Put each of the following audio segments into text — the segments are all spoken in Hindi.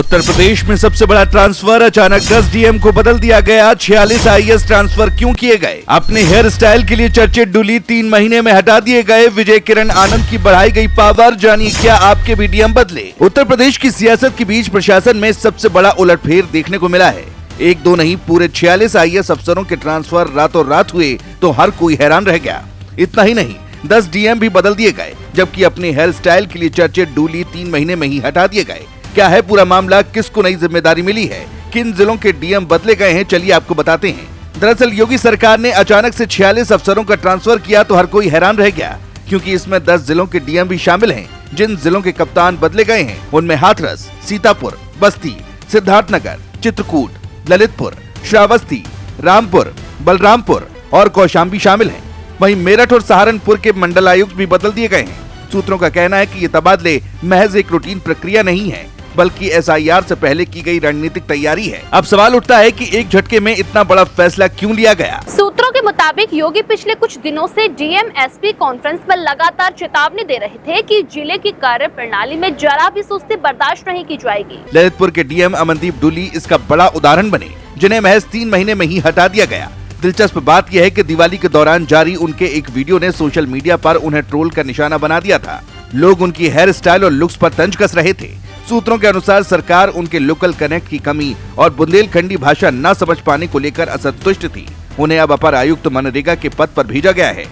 उत्तर प्रदेश में सबसे बड़ा ट्रांसफर, अचानक 10 डीएम को बदल दिया गया। 46 आईएएस ट्रांसफर क्यों किए गए? अपने हेयर स्टाइल के लिए चर्चित डूली 3 महीने में हटा दिए गए। विजय किरण आनंद की बढ़ाई गई पावर, जानिए क्या आपके भी डीएम बदले। उत्तर प्रदेश की सियासत के बीच प्रशासन में सबसे बड़ा उलटफेर देखने को मिला है। एक दो नहीं, पूरे 46 आईएएस अफसरों के ट्रांसफर रातों रात हुए तो हर कोई हैरान रह गया। इतना ही नहीं, 10 डीएम भी बदल दिए गए, जबकि अपने हेयर स्टाइल के लिए चर्चित डूली 3 महीने में ही हटा दिए गए। क्या है पूरा मामला? किसको नई जिम्मेदारी मिली है? किन जिलों के डीएम बदले गए हैं? चलिए आपको बताते हैं। दरअसल योगी सरकार ने अचानक से 46 अफसरों का ट्रांसफर किया तो हर कोई हैरान रह गया, क्योंकि इसमें 10 जिलों के डीएम भी शामिल हैं। जिन जिलों के कप्तान बदले गए हैं उनमें हाथरस, सीतापुर, बस्ती, सिद्धार्थनगर, चित्रकूट, ललितपुर, श्रावस्ती, रामपुर, बलरामपुर और कौशाम्बी शामिल हैं। वहीं मेरठ और सहारनपुर के मंडलायुक्त भी बदल दिए गए हैं। सूत्रों का कहना है कि ये तबादले महज एक रूटीन प्रक्रिया नहीं है, बल्कि एसआईआर से पहले की गई रणनीतिक तैयारी है। अब सवाल उठता है कि एक झटके में इतना बड़ा फैसला क्यों लिया गया? सूत्रों के मुताबिक योगी पिछले कुछ दिनों से डीएम एसपी कॉन्फ्रेंस में लगातार चेतावनी दे रहे थे कि जिले की कार्य प्रणाली में जरा भी सुस्ती बर्दाश्त नहीं की जाएगी। ललितपुर के डीएम अमनदीप डूली इसका बड़ा उदाहरण बने, जिन्हें महज 3 महीने में ही हटा दिया गया। दिलचस्प बात यह है कि दिवाली के दौरान जारी उनके एक वीडियो ने सोशल मीडिया पर उन्हें ट्रोल का निशाना बना दिया था। लोग उनकी हेयर स्टाइल और लुक्स पर तंज कस रहे थे। सूत्रों के अनुसार सरकार उनके लोकल कनेक्ट की कमी और बुंदेलखंडी भाषा न समझ पाने को लेकर असंतुष्ट थी। उन्हें अब अपर आयुक्त मनरेगा के पद पर भेजा गया है।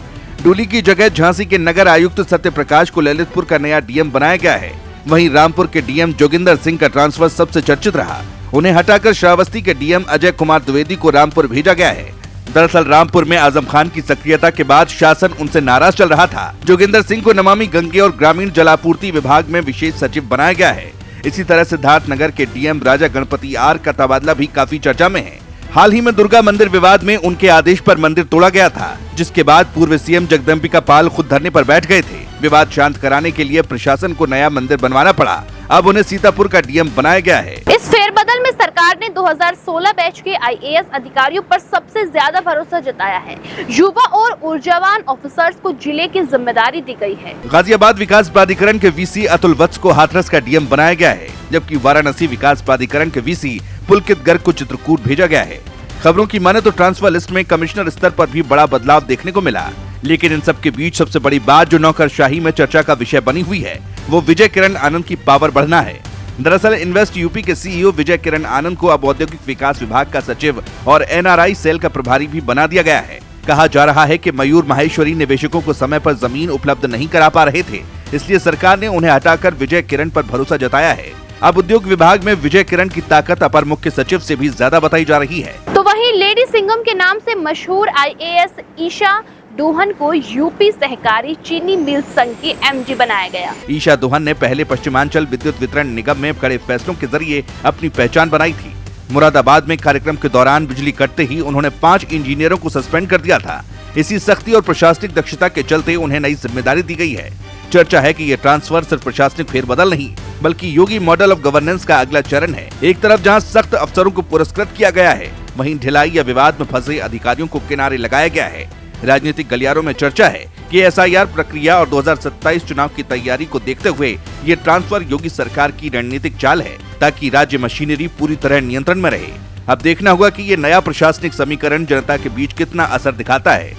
डूली की जगह झांसी के नगर आयुक्त सत्य प्रकाश को ललितपुर का नया डीएम बनाया गया है। वहीं रामपुर के डीएम जोगिंदर सिंह का ट्रांसफर सबसे चर्चित रहा। उन्हें हटाकर श्रावस्ती के डीएम अजय कुमार द्विवेदी को रामपुर भेजा गया है। दरअसल रामपुर में आजम खान की सक्रियता के बाद शासन उनसे नाराज चल रहा था। जोगिंदर सिंह को नमामि गंगे और ग्रामीण जलापूर्ति विभाग में विशेष सचिव बनाया गया है। इसी तरह सिद्धार्थनगर के डीएम राजा गणपति आर का तबादला भी काफी चर्चा में है। हाल ही में दुर्गा मंदिर विवाद में उनके आदेश पर मंदिर तोड़ा गया था, जिसके बाद पूर्व सीएम जगदम्बिका पाल खुद धरने पर बैठ गए थे। विवाद शांत कराने के लिए प्रशासन को नया मंदिर बनवाना पड़ा। अब उन्हें सीतापुर का डीएम बनाया गया है। इस फेरबदल में सरकार ने 2016 बैच के आईएएस अधिकारियों पर सबसे ज्यादा भरोसा जताया है। युवा और ऊर्जावान ऑफिसर्स को जिले की जिम्मेदारी दी गई है। गाजियाबाद विकास प्राधिकरण के वीसी अतुल वत्स को हाथरस का डीएम बनाया गया है, जबकि वाराणसी विकास प्राधिकरण के वीसी पुलकित गर्ग को चित्रकूट भेजा गया है। खबरों की माने तो ट्रांसफर लिस्ट में कमिश्नर स्तर पर भी बड़ा बदलाव देखने को मिला। लेकिन इन सब के बीच सबसे बड़ी बात जो नौकरशाही में चर्चा का विषय बनी हुई है, वो विजय किरण आनंद की पावर बढ़ना है। दरअसल इन्वेस्ट यूपी के सीईओ विजय किरण आनंद को अब औद्योगिक विकास विभाग का सचिव और एनआरआई सेल का प्रभारी भी बना दिया गया है। कहा जा रहा है कि मयूर माहेश्वरी निवेशकों को समय पर जमीन उपलब्ध नहीं करा पा रहे थे, इसलिए सरकार ने उन्हें हटाकर विजय किरण पर भरोसा जताया है। अब उद्योग विभाग में विजय किरण की ताकत अपर मुख्य सचिव से भी ज्यादा बताई जा रही है। तो वहीं लेडी सिंघम के नाम से मशहूर आईएएस ईशा दोहन को यूपी सहकारी चीनी मिल संघ की एमडी बनाया गया। ईशा दोहन ने पहले पश्चिमांचल विद्युत वितरण निगम में कड़े फैसलों के जरिए अपनी पहचान बनाई थी। मुरादाबाद में कार्यक्रम के दौरान बिजली कटते ही उन्होंने 5 इंजीनियरों को सस्पेंड कर दिया था। इसी सख्ती और प्रशासनिक दक्षता के चलते उन्हें नई जिम्मेदारी दी गई है। चर्चा है कि ये ट्रांसफर सिर्फ प्रशासनिक फेरबदल नहीं, बल्कि योगी मॉडल ऑफ गवर्नेंस का अगला चरण है। एक तरफ जहां सख्त अफसरों को पुरस्कृत किया गया है, वहीं ढिलाई या विवाद में फंसे अधिकारियों को किनारे लगाया गया है। राजनीतिक गलियारों में चर्चा है कि एसआईआर प्रक्रिया और 2027 चुनाव की तैयारी को देखते हुए ये ट्रांसफर योगी सरकार की रणनीतिक चाल है, ताकि राज्य मशीनरी पूरी तरह नियंत्रण में रहे। अब देखना होगा कि ये नया प्रशासनिक समीकरण जनता के बीच कितना असर दिखाता है।